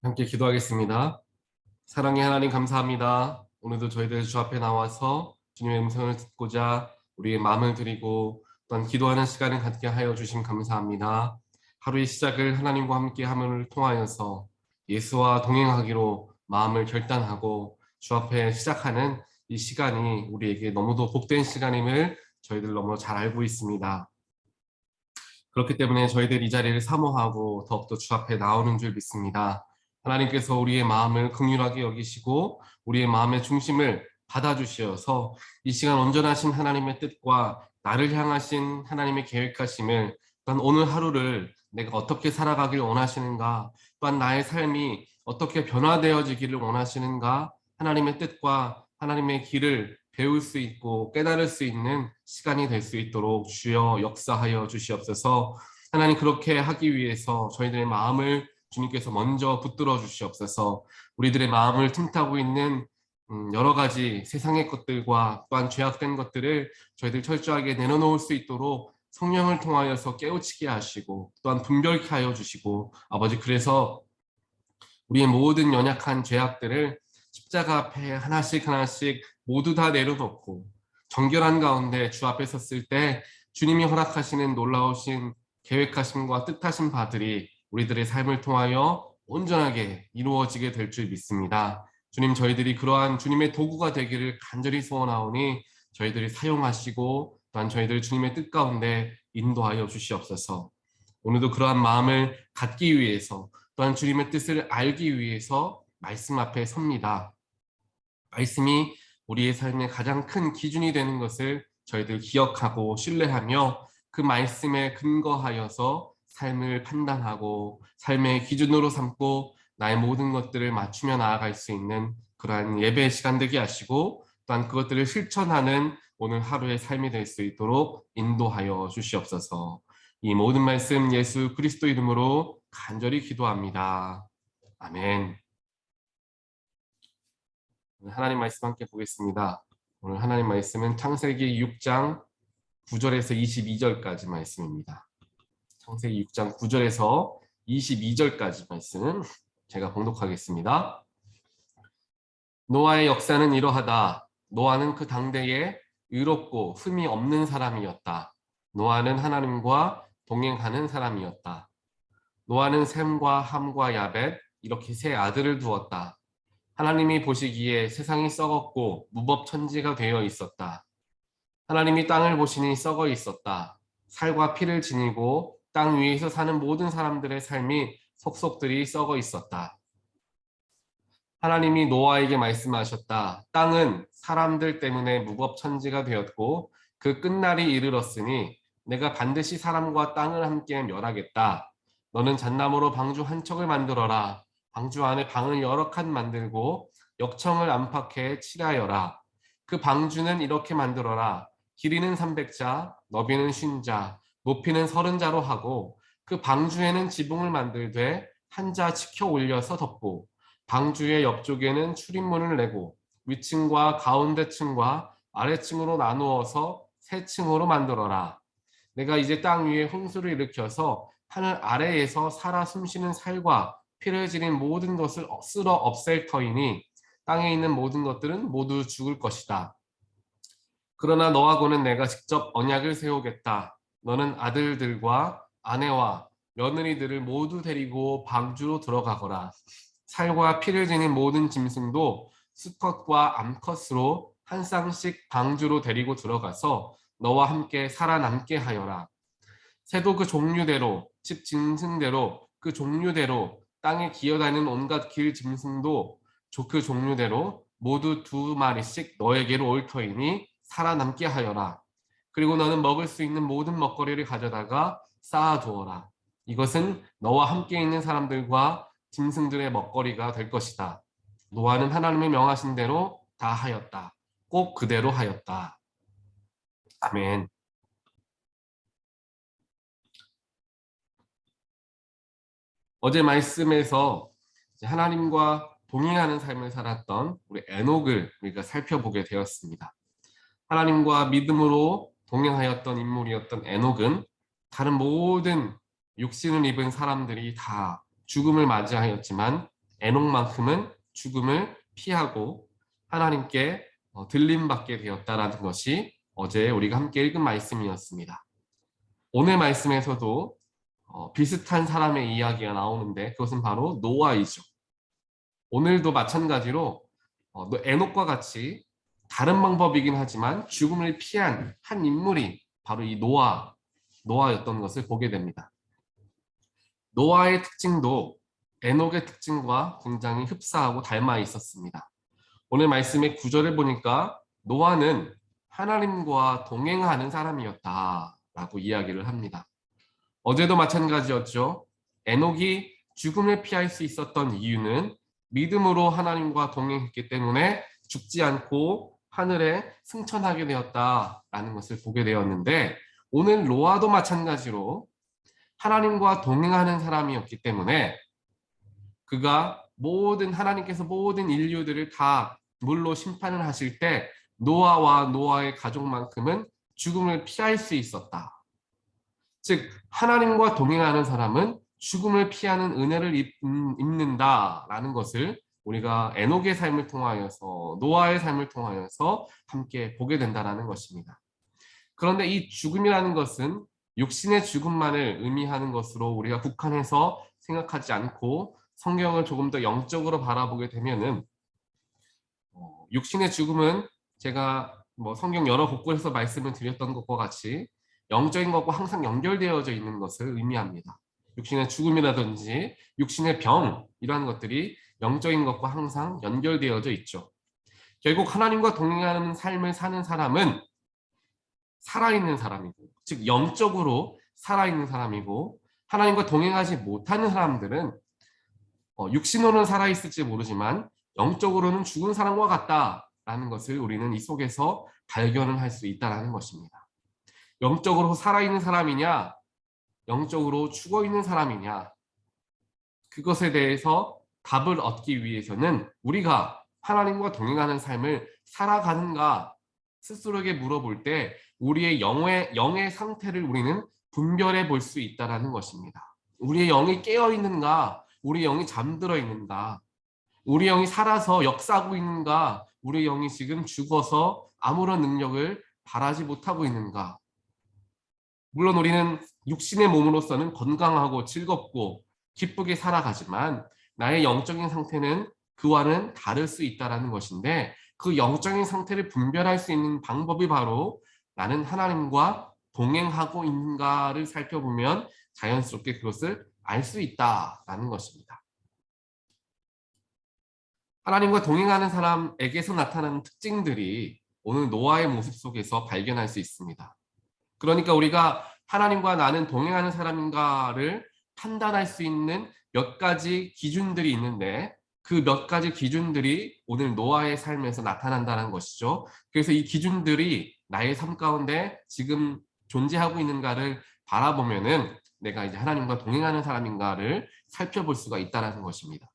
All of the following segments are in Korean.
함께 기도하겠습니다. 사랑의 하나님 감사합니다. 오늘도 저희들 주 앞에 나와서 주님의 음성을 듣고자 우리의 마음을 드리고 또한 기도하는 시간을 갖게 하여 주심 감사합니다. 하루의 시작을 하나님과 함께 함을 통하여서 예수와 동행하기로 마음을 결단하고 주 앞에 시작하는 이 시간이 우리에게 너무도 복된 시간임을 저희들 너무 잘 알고 있습니다. 그렇기 때문에 저희들 이 자리를 사모하고 더욱더 주 앞에 나오는 줄 믿습니다. 하나님께서 우리의 마음을 긍휼하게 여기시고 우리의 마음의 중심을 받아주시어서 이 시간 온전하신 하나님의 뜻과 나를 향하신 하나님의 계획하심을, 또한 오늘 하루를 내가 어떻게 살아가길 원하시는가, 또한 나의 삶이 어떻게 변화되어지기를 원하시는가, 하나님의 뜻과 하나님의 길을 배울 수 있고 깨달을 수 있는 시간이 될 수 있도록 주여 역사하여 주시옵소서. 하나님, 그렇게 하기 위해서 저희들의 마음을 주님께서 먼저 붙들어 주시옵소서. 우리들의 마음을 틈타고 있는 여러 가지 세상의 것들과 또한 죄악된 것들을 저희들 철저하게 내려놓을 수 있도록 성령을 통하여서 깨우치게 하시고 또한 분별케 하여 주시고, 아버지, 그래서 우리의 모든 연약한 죄악들을 십자가 앞에 하나씩 하나씩 모두 다 내려놓고 정결한 가운데 주 앞에 섰을 때 주님이 허락하시는 놀라우신 계획하심과 뜻하신 바들이 우리들의 삶을 통하여 온전하게 이루어지게 될 줄 믿습니다. 주님, 저희들이 그러한 주님의 도구가 되기를 간절히 소원하오니 저희들이 사용하시고 또한 저희들 주님의 뜻 가운데 인도하여 주시옵소서. 오늘도 그러한 마음을 갖기 위해서 또한 주님의 뜻을 알기 위해서 말씀 앞에 섭니다. 말씀이 우리의 삶의 가장 큰 기준이 되는 것을 저희들 기억하고 신뢰하며 그 말씀에 근거하여서 삶을 판단하고 삶의 기준으로 삼고 나의 모든 것들을 맞추며 나아갈 수 있는 그러한 예배 시간 되게 하시고, 또한 그것들을 실천하는 오늘 하루의 삶이 될 수 있도록 인도하여 주시옵소서. 이 모든 말씀 예수 그리스도 이름으로 간절히 기도합니다. 아멘. 오늘 하나님 말씀 함께 보겠습니다. 오늘 하나님 말씀은 창세기 6장 9절에서 22절까지 말씀입니다. 창세기 6장 9절에서 22절까지 말씀은 제가 봉독하겠습니다. 노아의 역사는 이러하다. 노아는 그 당대에 의롭고 흠이 없는 사람이었다. 노아는 하나님과 동행하는 사람이었다. 노아는 셈과 함과 야벳 이렇게 세 아들을 두었다. 하나님이 보시기에 세상이 썩었고 무법천지가 되어 있었다. 하나님이 땅을 보시니 썩어 있었다. 살과 피를 지니고 땅 위에서 사는 모든 사람들의 삶이 속속들이 썩어 있었다. 하나님이 노아에게 말씀하셨다. 땅은 사람들 때문에 무법천지가 되었고 그 끝날이 이르렀으니 내가 반드시 사람과 땅을 함께 멸하겠다. 너는 잣나무로 방주 한 척을 만들어라. 방주 안에 방을 여러 칸 만들고 역청을 안팎에 칠하여라. 그 방주는 이렇게 만들어라. 길이는 300자, 너비는 50자, 높이는 30자로 하고 그 방주에는 지붕을 만들되 한 자 치켜 올려서 덮고 방주의 옆쪽에는 출입문을 내고 위층과 가운데층과 아래층으로 나누어서 세 층으로 만들어라. 내가 이제 땅 위에 홍수를 일으켜서 하늘 아래에서 살아 숨쉬는 살과 피를 지닌 모든 것을 쓸어 없앨 터이니 땅에 있는 모든 것들은 모두 죽을 것이다. 그러나 너하고는 내가 직접 언약을 세우겠다. 너는 아들들과 아내와 며느리들을 모두 데리고 방주로 들어가거라. 살과 피를 지닌 모든 짐승도 수컷과 암컷으로 한 쌍씩 방주로 데리고 들어가서 너와 함께 살아남게 하여라. 새도 그 종류대로, 집 짐승대로 그 종류대로, 땅에 기어다니는 온갖 길 짐승도 그 종류대로 모두 2마리씩 너에게로 올 터이니 살아남게 하여라. 그리고 너는 먹을 수 있는 모든 먹거리를 가져다가 쌓아두어라. 이것은 너와 함께 있는 사람들과 짐승들의 먹거리가 될 것이다. 노아는 하나님의 명하신 대로 다 하였다. 꼭 그대로 하였다. 아멘. 어제 말씀에서 하나님과 동행하는 삶을 살았던 우리 에녹을 우리가 살펴보게 되었습니다. 하나님과 믿음으로 동행하였던 인물이었던 에녹은 다른 모든 육신을 입은 사람들이 다 죽음을 맞이하였지만 에녹만큼은 죽음을 피하고 하나님께 들림받게 되었다라는 것이 어제 우리가 함께 읽은 말씀이었습니다. 오늘 말씀에서도 비슷한 사람의 이야기가 나오는데 그것은 바로 노아이죠. 오늘도 마찬가지로 에녹과 같이 다른 방법이긴 하지만 죽음을 피한 한 인물이 바로 이 노아였던 것을 보게 됩니다. 노아의 특징도 에녹의 특징과 굉장히 흡사하고 닮아 있었습니다. 오늘 말씀의 구절을 보니까 노아는 하나님과 동행하는 사람이었다라고 이야기를 합니다. 어제도 마찬가지였죠. 에녹이 죽음을 피할 수 있었던 이유는 믿음으로 하나님과 동행했기 때문에 죽지 않고 하늘에 승천하게 되었다라는 것을 보게 되었는데 오늘 노아도 마찬가지로 하나님과 동행하는 사람이었기 때문에 그가 하나님께서 모든 인류들을 다 물로 심판을 하실 때 노아와 노아의 가족만큼은 죽음을 피할 수 있었다. 즉 하나님과 동행하는 사람은 죽음을 피하는 은혜를 입는다라는 것을 우리가 에녹의 삶을 통하여서 노아의 삶을 통하여서 함께 보게 된다는 것입니다. 그런데 이 죽음이라는 것은 육신의 죽음만을 의미하는 것으로 우리가 국한해서 생각하지 않고 성경을 조금 더 영적으로 바라보게 되면은 육신의 죽음은 제가 성경 여러 곳곳에서 말씀을 드렸던 것과 같이 영적인 것과 항상 연결되어져 있는 것을 의미합니다. 육신의 죽음이라든지 육신의 병 이러한 것들이 영적인 것과 항상 연결되어져 있죠. 결국 하나님과 동행하는 삶을 사는 사람은 살아있는 사람이고, 즉 영적으로 살아있는 사람이고, 하나님과 동행하지 못하는 사람들은 육신으로는 살아있을지 모르지만 영적으로는 죽은 사람과 같다라는 것을 우리는 이 속에서 발견을 할 수 있다는 것입니다. 영적으로 살아있는 사람이냐, 영적으로 죽어있는 사람이냐, 그것에 대해서 답을 얻기 위해서는 우리가 하나님과 동행하는 삶을 살아가는가 스스로에게 물어볼 때 우리의 영의 상태를 우리는 분별해 볼 수 있다는 것입니다. 우리의 영이 깨어 있는가, 우리의 영이 잠들어 있는가, 우리 영이 살아서 역사하고 있는가, 우리 영이 지금 죽어서 아무런 능력을 발하지 못하고 있는가. 물론 우리는 육신의 몸으로서는 건강하고 즐겁고 기쁘게 살아가지만 나의 영적인 상태는 그와는 다를 수 있다는 것인데 그 영적인 상태를 분별할 수 있는 방법이 바로 나는 하나님과 동행하고 있는가를 살펴보면 자연스럽게 그것을 알 수 있다는 것입니다. 하나님과 동행하는 사람에게서 나타나는 특징들이 오늘 노아의 모습 속에서 발견할 수 있습니다. 그러니까 우리가 하나님과 나는 동행하는 사람인가를 판단할 수 있는 몇 가지 기준들이 있는데 그 몇 가지 기준들이 오늘 노아의 삶에서 나타난다는 것이죠. 그래서 이 기준들이 나의 삶 가운데 지금 존재하고 있는가를 바라보면은 내가 이제 하나님과 동행하는 사람인가를 살펴볼 수가 있다는 것입니다.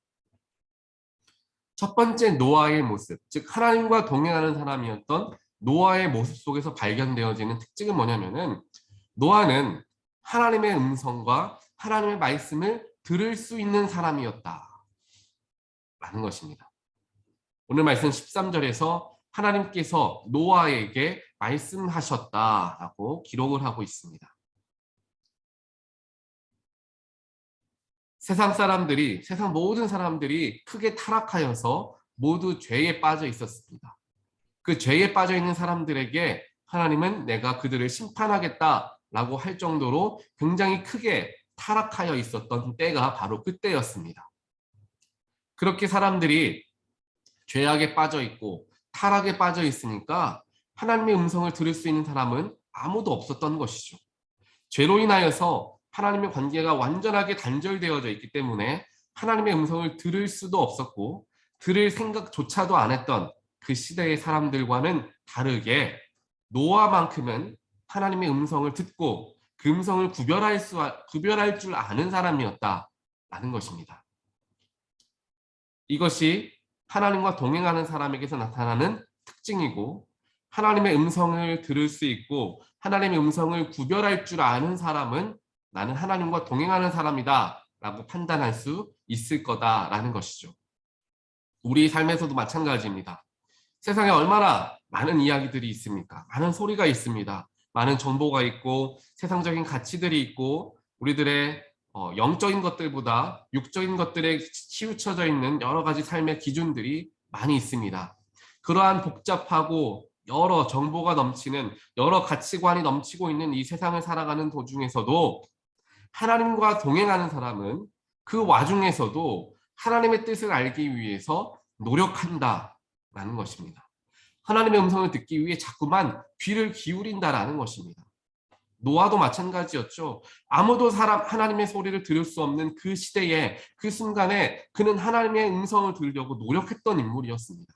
첫 번째 노아의 모습, 즉 하나님과 동행하는 사람이었던 노아의 모습 속에서 발견되어지는 특징은 뭐냐면은 노아는 하나님의 음성과 하나님의 말씀을 들을 수 있는 사람이었다 라는 것입니다. 오늘 말씀 13절에서 하나님께서 노아에게 말씀하셨다라고 기록을 하고 있습니다. 세상 모든 사람들이 크게 타락하여서 모두 죄에 빠져 있었습니다. 그 죄에 빠져 있는 사람들에게 하나님은 내가 그들을 심판하겠다라고 할 정도로 굉장히 크게 타락하여 있었던 때가 바로 그때였습니다. 그렇게 사람들이 죄악에 빠져 있고 타락에 빠져 있으니까 하나님의 음성을 들을 수 있는 사람은 아무도 없었던 것이죠. 죄로 인하여서 하나님의 관계가 완전하게 단절되어져 있기 때문에 하나님의 음성을 들을 수도 없었고 들을 생각조차도 안 했던 그 시대의 사람들과는 다르게 노아만큼은 하나님의 음성을 듣고 그 음성을 구별할 줄 아는 사람이었다라는 것입니다. 이것이 하나님과 동행하는 사람에게서 나타나는 특징이고 하나님의 음성을 들을 수 있고 하나님의 음성을 구별할 줄 아는 사람은 나는 하나님과 동행하는 사람이다 라고 판단할 수 있을 거다라는 것이죠. 우리 삶에서도 마찬가지입니다. 세상에 얼마나 많은 이야기들이 있습니까? 많은 소리가 있습니다. 많은 정보가 있고 세상적인 가치들이 있고 우리들의 영적인 것들보다 육적인 것들에 치우쳐져 있는 여러 가지 삶의 기준들이 많이 있습니다. 그러한 복잡하고 여러 정보가 넘치는 여러 가치관이 넘치고 있는 이 세상을 살아가는 도중에서도 하나님과 동행하는 사람은 그 와중에서도 하나님의 뜻을 알기 위해서 노력한다라는 것입니다. 하나님의 음성을 듣기 위해 자꾸만 귀를 기울인다라는 것입니다. 노아도 마찬가지였죠. 아무도 하나님의 소리를 들을 수 없는 그 시대에 그 순간에 그는 하나님의 음성을 들으려고 노력했던 인물이었습니다.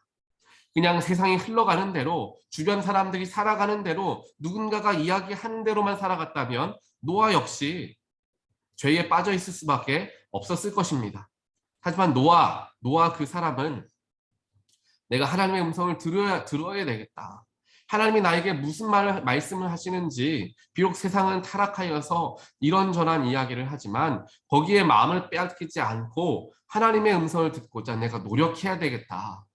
그냥 세상이 흘러가는 대로 주변 사람들이 살아가는 대로 누군가가 이야기하는 대로만 살아갔다면 노아 역시 죄에 빠져 있을 수밖에 없었을 것입니다. 하지만 노아 그 사람은 내가 하나님의 음성을 들어야 되겠다. 하나님이 나에게 무슨 말씀을 하시는지 비록 세상은 타락하여서 이런저런 이야기를 하지만 거기에 마음을 빼앗기지 않고 하나님의 음성을 듣고자 내가 노력해야 되겠다.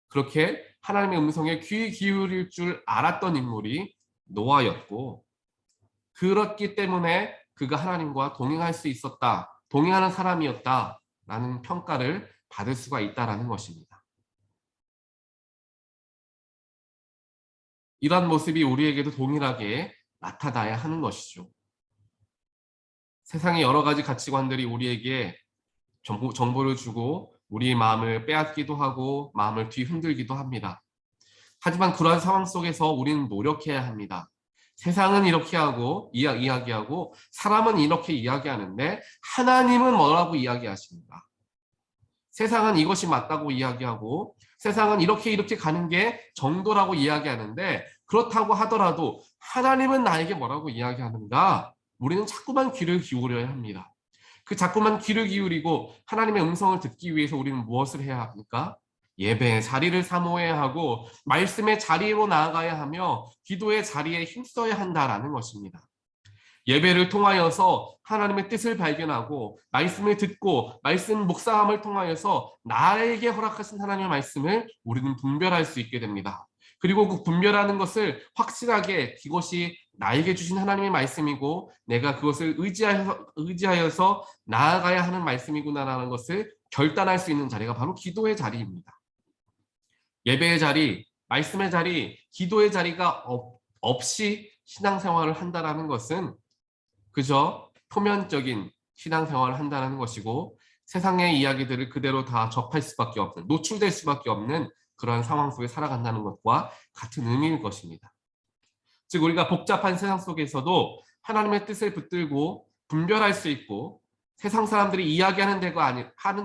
그렇게 하나님의 음성에 귀 기울일 줄 알았던 인물이 노아였고 그렇기 때문에 그가 하나님과 동행할 수 있었다. 동행하는 사람이었다라는 평가를 받을 수가 있다라는 것입니다. 이러한 모습이 우리에게도 동일하게 나타나야 하는 것이죠. 세상의 여러 가지 가치관들이 우리에게 정보를 주고 우리의 마음을 빼앗기도 하고 마음을 뒤흔들기도 합니다. 하지만 그러한 상황 속에서 우리는 노력해야 합니다. 세상은 이렇게 하고 이야기하고 사람은 이렇게 이야기하는데 하나님은 뭐라고 이야기하십니까? 세상은 이것이 맞다고 이야기하고 세상은 이렇게 가는 게 정도라고 이야기하는데 그렇다고 하더라도 하나님은 나에게 뭐라고 이야기하는가? 우리는 자꾸만 귀를 기울여야 합니다. 그 자꾸만 귀를 기울이고 하나님의 음성을 듣기 위해서 우리는 무엇을 해야 합니까? 예배의 자리를 사모해야 하고 말씀의 자리로 나아가야 하며 기도의 자리에 힘써야 한다라는 것입니다. 예배를 통하여서 하나님의 뜻을 발견하고 말씀을 듣고 말씀 묵상함을 통하여서 나에게 허락하신 하나님의 말씀을 우리는 분별할 수 있게 됩니다. 그리고 그 분별하는 것을 확실하게 이것이 나에게 주신 하나님의 말씀이고 내가 그것을 의지하여서 나아가야 하는 말씀이구나라는 것을 결단할 수 있는 자리가 바로 기도의 자리입니다. 예배의 자리, 말씀의 자리, 기도의 자리가 없이 신앙생활을 한다는 것은 그저 표면적인 신앙생활을 한다는 것이고 세상의 이야기들을 그대로 다 접할 수밖에 없는, 노출될 수밖에 없는 그러한 상황 속에 살아간다는 것과 같은 의미일 것입니다. 즉 우리가 복잡한 세상 속에서도 하나님의 뜻을 붙들고 분별할 수 있고 세상 사람들이 이야기하는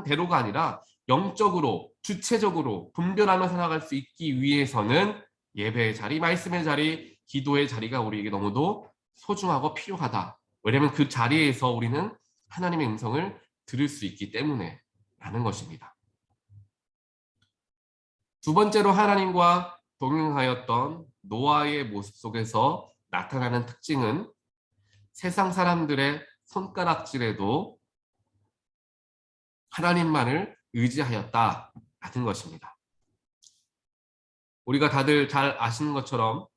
대로가 아니라 영적으로 주체적으로 분별하며 살아갈 수 있기 위해서는 예배의 자리, 말씀의 자리, 기도의 자리가 우리에게 너무도 소중하고 필요하다. 왜냐하면 그 자리에서 우리는 하나님의 음성을 들을 수 있기 때문에 라는 것입니다. 두 번째로 하나님과 동행하였던 노아의 모습 속에서 나타나는 특징은 세상 사람들의 손가락질에도 하나님만을 의지하였다라는 것입니다. 우리가 다들 잘 아시는 것처럼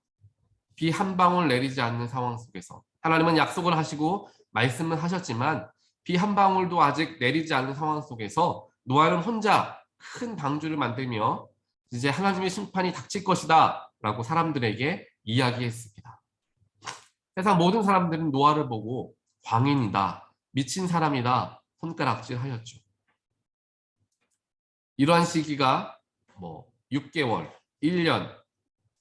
비 한 방울 내리지 않는 상황 속에서 하나님은 약속을 하시고 말씀을 하셨지만 비 한 방울도 아직 내리지 않는 상황 속에서 노아는 혼자 큰 방주를 만들며 이제 하나님의 심판이 닥칠 것이다 라고 사람들에게 이야기했습니다. 세상 모든 사람들은 노아를 보고 광인이다, 미친 사람이다 손가락질 하였죠. 이러한 시기가 6개월, 1년,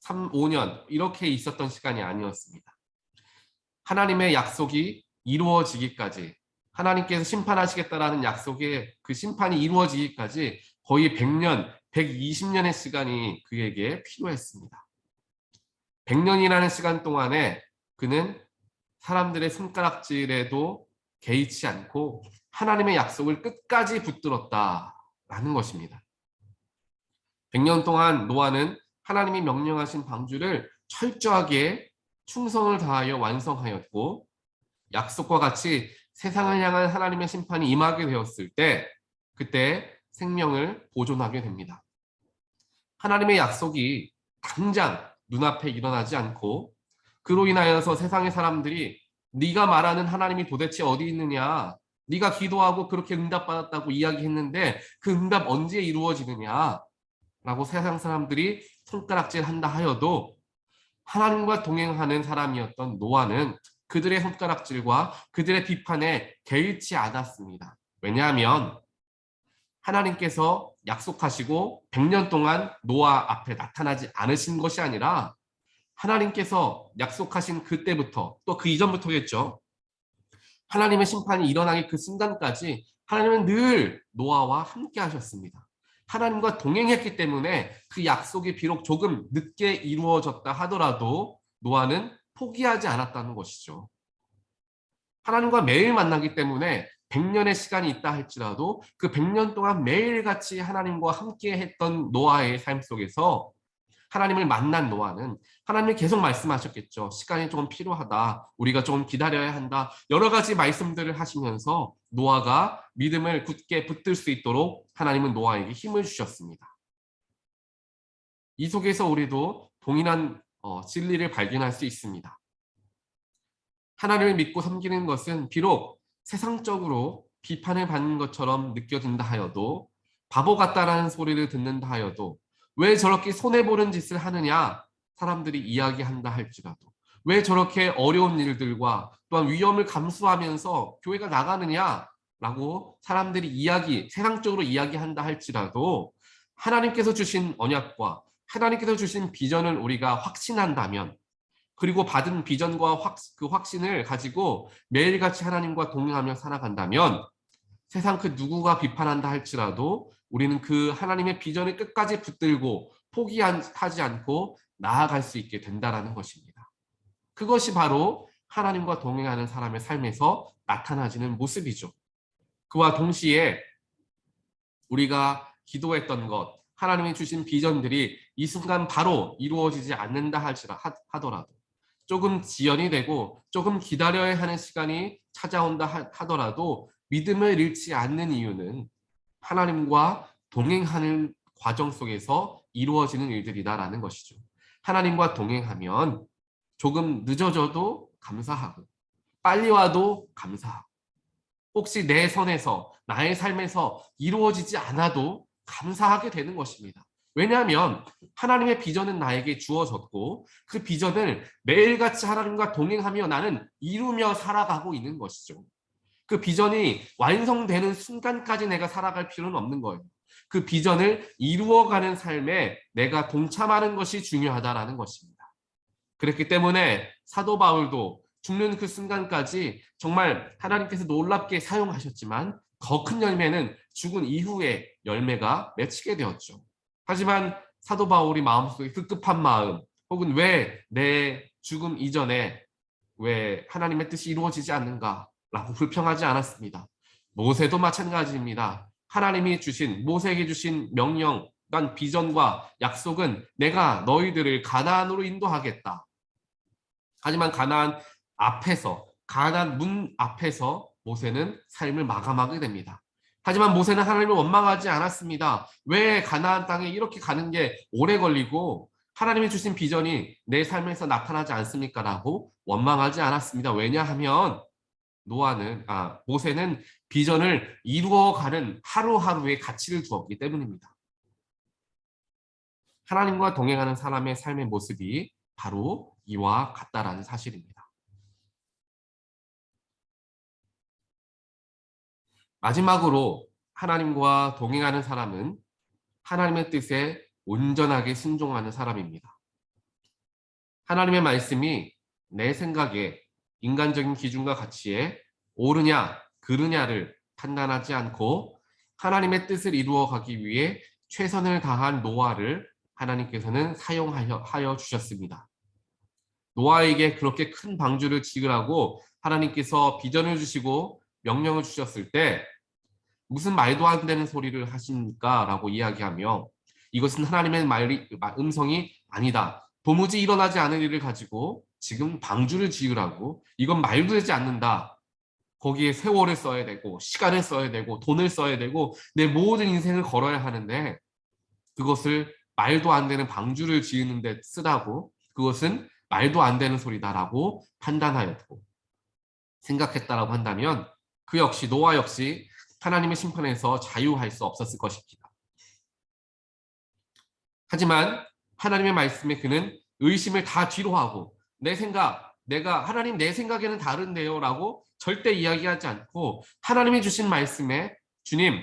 5년 이렇게 있었던 시간이 아니었습니다. 하나님의 약속이 이루어지기까지 하나님께서 심판하시겠다라는 약속의 그 심판이 이루어지기까지 거의 100년, 120년의 시간이 그에게 필요했습니다. 100년이라는 시간 동안에 그는 사람들의 손가락질에도 개의치 않고 하나님의 약속을 끝까지 붙들었다라는 것입니다. 100년 동안 노아는 하나님이 명령하신 방주를 철저하게 충성을 다하여 완성하였고 약속과 같이 세상을 향한 하나님의 심판이 임하게 되었을 때 그때 생명을 보존하게 됩니다. 하나님의 약속이 당장 눈앞에 일어나지 않고 그로 인하여서 세상의 사람들이 네가 말하는 하나님이 도대체 어디 있느냐, 네가 기도하고 그렇게 응답받았다고 이야기했는데 그 응답 언제 이루어지느냐 라고 세상 사람들이 손가락질한다 하여도 하나님과 동행하는 사람이었던 노아는 그들의 손가락질과 그들의 비판에 개의치 않았습니다. 왜냐하면 하나님께서 약속하시고 100년 동안 노아 앞에 나타나지 않으신 것이 아니라 하나님께서 약속하신 그때부터 또 그 이전부터겠죠. 하나님의 심판이 일어나기 그 순간까지 하나님은 늘 노아와 함께 하셨습니다. 하나님과 동행했기 때문에 그 약속이 비록 조금 늦게 이루어졌다 하더라도 노아는 포기하지 않았다는 것이죠. 하나님과 매일 만나기 때문에 100년의 시간이 있다 할지라도 그 100년 동안 매일같이 하나님과 함께 했던 노아의 삶 속에서 하나님을 만난 노아는 하나님이 계속 말씀하셨겠죠. 시간이 조금 필요하다. 우리가 조금 기다려야 한다. 여러 가지 말씀들을 하시면서 노아가 믿음을 굳게 붙들 수 있도록 하나님은 노아에게 힘을 주셨습니다. 이 속에서 우리도 동일한 진리를 발견할 수 있습니다. 하나님을 믿고 섬기는 것은 비록 세상적으로 비판을 받는 것처럼 느껴진다 하여도 바보 같다라는 소리를 듣는다 하여도 왜 저렇게 손해보는 짓을 하느냐 사람들이 이야기한다 할지라도 왜 저렇게 어려운 일들과 또한 위험을 감수하면서 교회가 나가느냐라고 사람들이 세상적으로 이야기한다 할지라도 하나님께서 주신 언약과 하나님께서 주신 비전을 우리가 확신한다면 그리고 받은 비전과 그 확신을 가지고 매일같이 하나님과 동행하며 살아간다면 세상 그 누구가 비판한다 할지라도 우리는 그 하나님의 비전을 끝까지 붙들고 포기하지 않고 나아갈 수 있게 된다는 것입니다. 그것이 바로 하나님과 동행하는 사람의 삶에서 나타나지는 모습이죠. 그와 동시에 우리가 기도했던 것, 하나님이 주신 비전들이 이 순간 바로 이루어지지 않는다 하더라도 조금 지연이 되고 조금 기다려야 하는 시간이 찾아온다 하더라도 믿음을 잃지 않는 이유는 하나님과 동행하는 과정 속에서 이루어지는 일들이다라는 것이죠. 하나님과 동행하면 조금 늦어져도 감사하고 빨리 와도 감사하고 혹시 내 선에서 나의 삶에서 이루어지지 않아도 감사하게 되는 것입니다. 왜냐하면 하나님의 비전은 나에게 주어졌고 그 비전을 매일같이 하나님과 동행하며 나는 이루며 살아가고 있는 것이죠. 그 비전이 완성되는 순간까지 내가 살아갈 필요는 없는 거예요. 그 비전을 이루어가는 삶에 내가 동참하는 것이 중요하다라는 것입니다. 그렇기 때문에 사도 바울도 죽는 그 순간까지 정말 하나님께서 놀랍게 사용하셨지만 더 큰 열매는 죽은 이후의 열매가 맺히게 되었죠. 하지만 사도 바울이 마음속에 급급한 마음 혹은 왜 내 죽음 이전에 왜 하나님의 뜻이 이루어지지 않는가 라고 불평하지 않았습니다. 모세도 마찬가지입니다. 하나님이 모세에게 주신 명령, 난 비전과 약속은 내가 너희들을 가나안으로 인도하겠다. 하지만 가나안 문 앞에서 모세는 삶을 마감하게 됩니다. 하지만 모세는 하나님을 원망하지 않았습니다. 왜 가나안 땅에 이렇게 가는 게 오래 걸리고 하나님이 주신 비전이 내 삶에서 나타나지 않습니까? 라고 원망하지 않았습니다. 왜냐하면 모세는 비전을 이루어가는 하루하루의 가치를 두었기 때문입니다. 하나님과 동행하는 사람의 삶의 모습이 바로 이와 같다라는 사실입니다. 마지막으로 하나님과 동행하는 사람은 하나님의 뜻에 온전하게 순종하는 사람입니다. 하나님의 말씀이 내 생각에 인간적인 기준과 가치에 옳으냐 그르냐를 판단하지 않고 하나님의 뜻을 이루어가기 위해 최선을 다한 노아를 하나님께서는 사용하여 주셨습니다. 노아에게 그렇게 큰 방주를 지으라고 하나님께서 비전을 주시고 명령을 주셨을 때 무슨 말도 안 되는 소리를 하십니까? 라고 이야기하며 이것은 하나님의 음성이 아니다. 도무지 일어나지 않을 일을 가지고 지금 방주를 지으라고 이건 말도 되지 않는다. 거기에 세월을 써야 되고 시간을 써야 되고 돈을 써야 되고 내 모든 인생을 걸어야 하는데 그것을 말도 안 되는 방주를 지으는 데 쓰라고 그것은 말도 안 되는 소리다라고 판단하였고 생각했다라고 한다면 그 역시 노아 역시 하나님의 심판에서 자유할 수 없었을 것입니다. 하지만 하나님의 말씀에 그는 의심을 다 뒤로 하고 내 생각, 내가 하나님 내 생각에는 다른데요 라고 절대 이야기하지 않고 하나님이 주신 말씀에 주님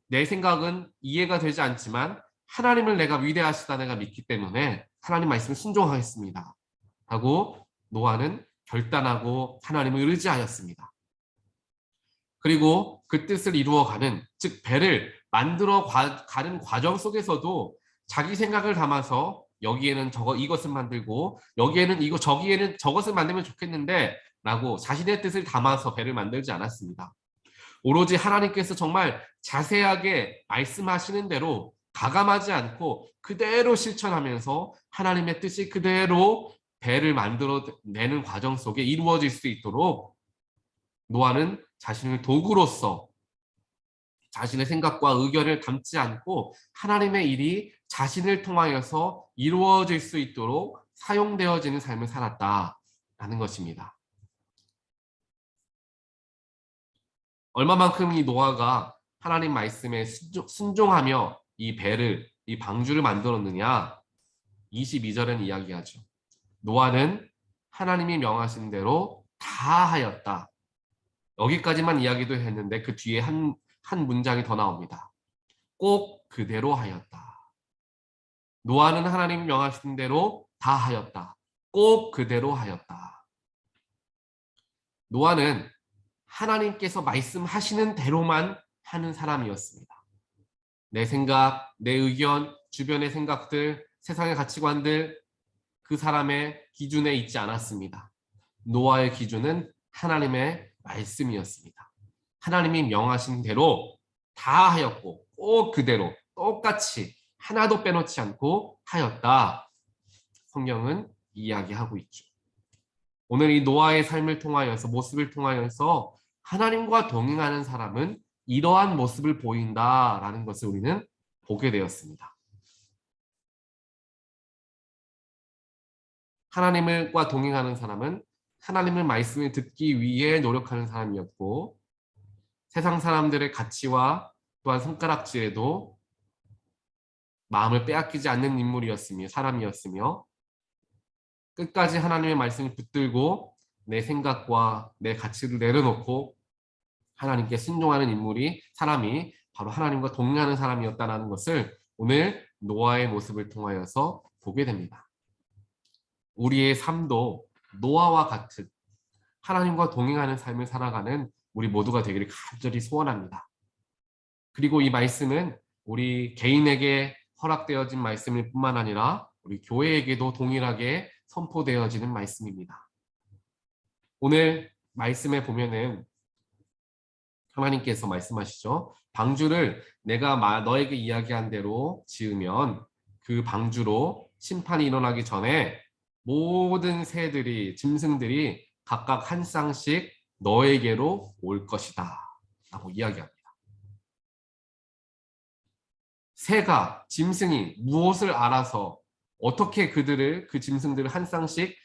내 생각은 이해가 되지 않지만 하나님을 내가 위대하시다 내가 믿기 때문에 하나님 말씀을 순종하겠습니다 하고 노아는 결단하고 하나님을 의지하였습니다. 그리고 그 뜻을 이루어가는 즉 배를 만들어 가는 과정 속에서도 자기 생각을 담아서 여기에는 이것을 만들고 여기에는 이거 저기에는 저것을 만들면 좋겠는데 라고 자신의 뜻을 담아서 배를 만들지 않았습니다. 오로지 하나님께서 정말 자세하게 말씀하시는 대로 가감하지 않고 그대로 실천하면서 하나님의 뜻이 그대로 배를 만들어내는 과정 속에 이루어질 수 있도록 노아는 자신을 도구로서 자신의 생각과 의견을 담지 않고 하나님의 일이 자신을 통하여서 이루어질 수 있도록 사용되어지는 삶을 살았다라는 것입니다. 얼마만큼 이 노아가 하나님 말씀에 순종하며 이 배를, 이 방주를 만들었느냐? 22절은 이야기하죠. 노아는 하나님이 명하신 대로 다 하였다. 여기까지만 이야기도 했는데 그 뒤에 한 문장이 더 나옵니다. 꼭 그대로 하였다. 노아는 하나님 명하신 대로 다 하였다. 꼭 그대로 하였다. 노아는 하나님께서 말씀하시는 대로만 하는 사람이었습니다. 내 생각, 내 의견, 주변의 생각들, 세상의 가치관들 그 사람의 기준에 있지 않았습니다. 노아의 기준은 하나님의 말씀이었습니다. 하나님이 명하신 대로 다 하였고 꼭 그대로 똑같이 하나도 빼놓지 않고 하였다. 성경은 이야기하고 있죠. 오늘 이 노아의 삶을 통하여서 모습을 통하여서 하나님과 동행하는 사람은 이러한 모습을 보인다라는 것을 우리는 보게 되었습니다. 하나님과 동행하는 사람은 하나님의 말씀을 듣기 위해 노력하는 사람이었고 세상 사람들의 가치와 또한 손가락질에도 마음을 빼앗기지 않는 인물이었으며 사람이었으며 끝까지 하나님의 말씀을 붙들고 내 생각과 내 가치를 내려놓고 하나님께 순종하는 사람이 바로 하나님과 동행하는 사람이었다는 것을 오늘 노아의 모습을 통하여서 보게 됩니다. 우리의 삶도 노아와 같은 하나님과 동행하는 삶을 살아가는 우리 모두가 되기를 간절히 소원합니다. 그리고 이 말씀은 우리 개인에게 허락되어진 말씀일 뿐만 아니라 우리 교회에게도 동일하게 선포되어지는 말씀입니다. 오늘 말씀에 보면은 하나님께서 말씀하시죠. 방주를 내가 너에게 이야기한 대로 지으면 그 방주로 심판이 일어나기 전에 모든 새들이 짐승들이 각각 한 쌍씩 너에게로 올 것이다 라고 이야기합니다. 새가 짐승이 무엇을 알아서 어떻게 그 짐승들을 한 쌍씩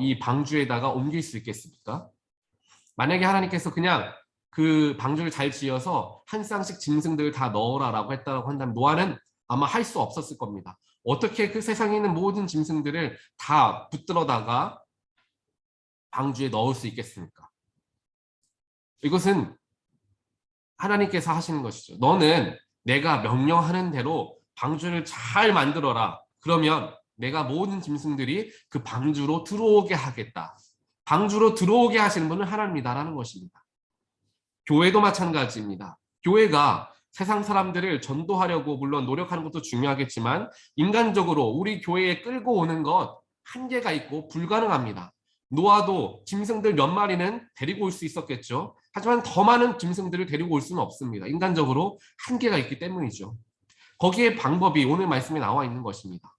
이 방주에다가 옮길 수 있겠습니까? 만약에 하나님께서 그냥 그 방주를 잘 지어서 한 쌍씩 짐승들을 다 넣어라라고 했다고 한다면 노아는 아마 할 수 없었을 겁니다. 어떻게 그 세상에 있는 모든 짐승들을 다 붙들어다가 방주에 넣을 수 있겠습니까? 이것은 하나님께서 하시는 것이죠. 너는 내가 명령하는 대로 방주를 잘 만들어라. 그러면 내가 모든 짐승들이 그 방주로 들어오게 하겠다. 방주로 들어오게 하시는 분은 하나님이다라는 것입니다. 교회도 마찬가지입니다. 교회가 세상 사람들을 전도하려고 물론 노력하는 것도 중요하겠지만 인간적으로 우리 교회에 끌고 오는 것 한계가 있고 불가능합니다. 노아도 짐승들 몇 마리는 데리고 올 수 있었겠죠. 하지만 더 많은 짐승들을 데리고 올 수는 없습니다. 인간적으로 한계가 있기 때문이죠. 거기에 방법이 오늘 말씀에 나와 있는 것입니다.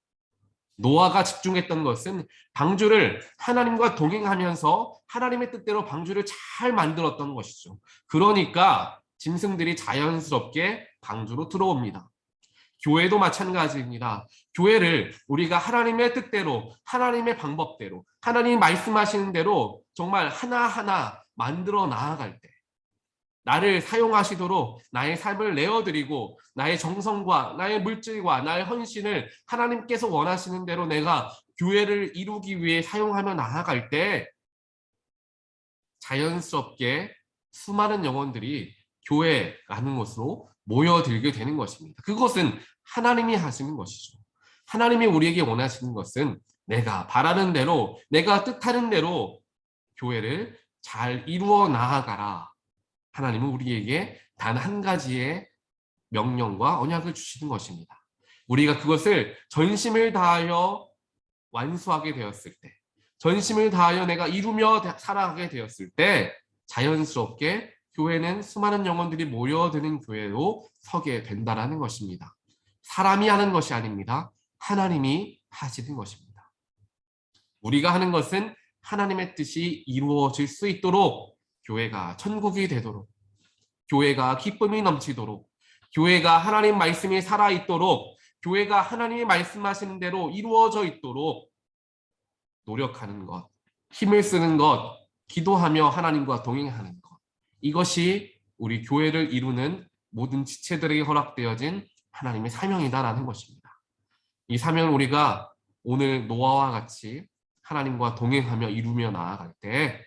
노아가 집중했던 것은 방주를 하나님과 동행하면서 하나님의 뜻대로 방주를 잘 만들었던 것이죠. 그러니까 짐승들이 자연스럽게 방주로 들어옵니다. 교회도 마찬가지입니다. 교회를 우리가 하나님의 뜻대로, 하나님의 방법대로, 하나님이 말씀하시는 대로 정말 하나하나 만들어 나아갈 때, 나를 사용하시도록 나의 삶을 내어드리고 나의 정성과 나의 물질과 나의 헌신을 하나님께서 원하시는 대로 내가 교회를 이루기 위해 사용하며 나아갈 때 자연스럽게 수많은 영혼들이 교회라는 곳으로 모여들게 되는 것입니다. 그것은 하나님이 하시는 것이죠. 하나님이 우리에게 원하시는 것은 내가 바라는 대로, 내가 뜻하는 대로 교회를 잘 이루어 나아가라. 하나님은 우리에게 단 한 가지의 명령과 언약을 주시는 것입니다. 우리가 그것을 전심을 다하여 완수하게 되었을 때, 전심을 다하여 내가 이루며 살아가게 되었을 때 자연스럽게 교회는 수많은 영혼들이 모여드는 교회로 서게 된다는 것입니다. 사람이 하는 것이 아닙니다. 하나님이 하시는 것입니다. 우리가 하는 것은 하나님의 뜻이 이루어질 수 있도록, 교회가 천국이 되도록, 교회가 기쁨이 넘치도록, 교회가 하나님 말씀이 살아있도록, 교회가 하나님이 말씀하시는 대로 이루어져 있도록 노력하는 것, 힘을 쓰는 것, 기도하며 하나님과 동행하는 것, 이것이 우리 교회를 이루는 모든 지체들에게 허락되어진 하나님의 사명이다라는 것입니다. 이 사명을 우리가 오늘 노아와 같이 하나님과 동행하며 이루며 나아갈 때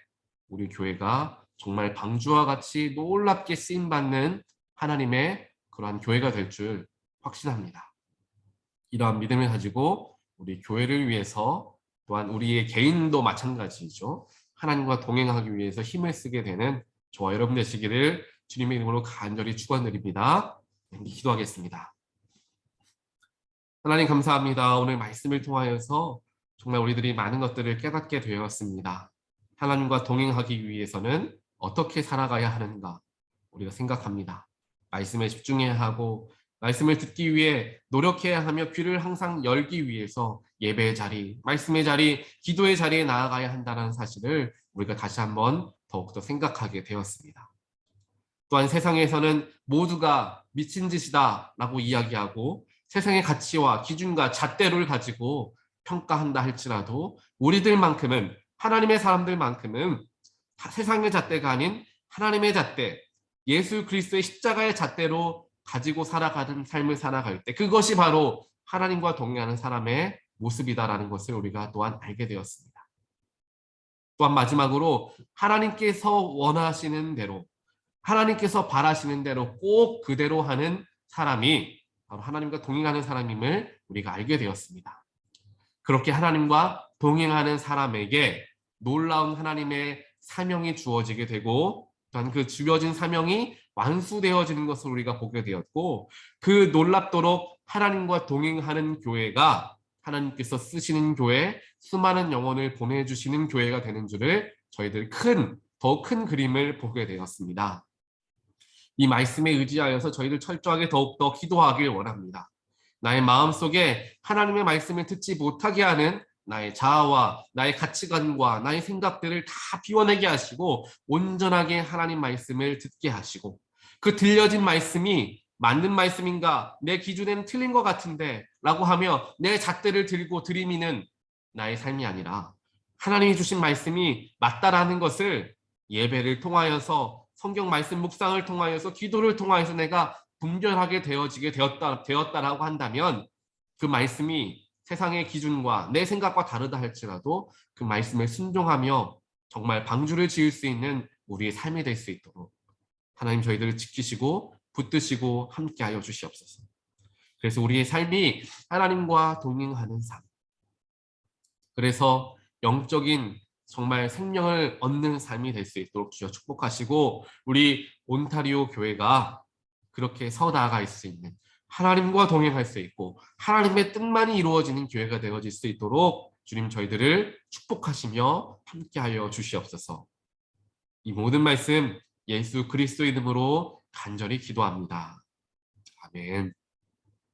우리 교회가 정말 방주와 같이 놀랍게 쓰임받는 하나님의 그러한 교회가 될 줄 확신합니다. 이러한 믿음을 가지고 우리 교회를 위해서, 또한 우리의 개인도 마찬가지죠, 하나님과 동행하기 위해서 힘을 쓰게 되는 저와 여러분 되시기를 주님의 이름으로 간절히 축원드립니다. 기도하겠습니다. 하나님 감사합니다. 오늘 말씀을 통하여서 정말 우리들이 많은 것들을 깨닫게 되었습니다. 하나님과 동행하기 위해서는 어떻게 살아가야 하는가 우리가 생각합니다. 말씀에 집중해야 하고 말씀을 듣기 위해 노력해야 하며 귀를 항상 열기 위해서 예배의 자리, 말씀의 자리, 기도의 자리에 나아가야 한다는 사실을 우리가 다시 한번 더욱더 생각하게 되었습니다. 또한 세상에서는 모두가 미친 짓이다 라고 이야기하고 세상의 가치와 기준과 잣대를 가지고 평가한다 할지라도 우리들만큼은, 하나님의 사람들만큼은 세상의 잣대가 아닌 하나님의 잣대, 예수 그리스도의 십자가의 잣대로 가지고 살아가는 삶을 살아갈 때 그것이 바로 하나님과 동행하는 사람의 모습이다라는 것을 우리가 또한 알게 되었습니다. 또한 마지막으로 하나님께서 원하시는 대로, 하나님께서 바라시는 대로 꼭 그대로 하는 사람이 바로 하나님과 동행하는 사람임을 우리가 알게 되었습니다. 그렇게 하나님과 동행하는 사람에게 놀라운 하나님의 사명이 주어지게 되고 또한 그 주어진 사명이 완수되어지는 것을 우리가 보게 되었고, 그 놀랍도록 하나님과 동행하는 교회가 하나님께서 쓰시는 교회, 수많은 영혼을 보내주시는 교회가 되는 줄을 저희들 더 큰 그림을 보게 되었습니다. 이 말씀에 의지하여서 저희들 철저하게 더욱더 기도하길 원합니다. 나의 마음속에 하나님의 말씀을 듣지 못하게 하는 나의 자아와 나의 가치관과 나의 생각들을 다 비워내게 하시고 온전하게 하나님 말씀을 듣게 하시고, 그 들려진 말씀이 맞는 말씀인가, 내 기준에는 틀린 것 같은데 라고 하며 내 잣대를 들고 들이미는 나의 삶이 아니라 하나님이 주신 말씀이 맞다라는 것을 예배를 통하여서, 성경 말씀 묵상을 통하여서, 기도를 통하여서 내가 분별하게 되어지게 되었다라고 한다면 그 말씀이 세상의 기준과 내 생각과 다르다 할지라도 그 말씀을 순종하며 정말 방주를 지을 수 있는 우리의 삶이 될 수 있도록 하나님 저희들을 지키시고 붙드시고 함께하여 주시옵소서. 그래서 우리의 삶이 하나님과 동행하는 삶, 그래서 영적인 정말 생명을 얻는 삶이 될 수 있도록 주여 축복하시고, 우리 온타리오 교회가 그렇게 서 나아갈 수 있는, 하나님과 동행할 수 있고 하나님의 뜻만이 이루어지는 교회가 되어질 수 있도록 주님 저희들을 축복하시며 함께하여 주시옵소서. 이 모든 말씀 예수 그리스도 이름으로 간절히 기도합니다. 아멘.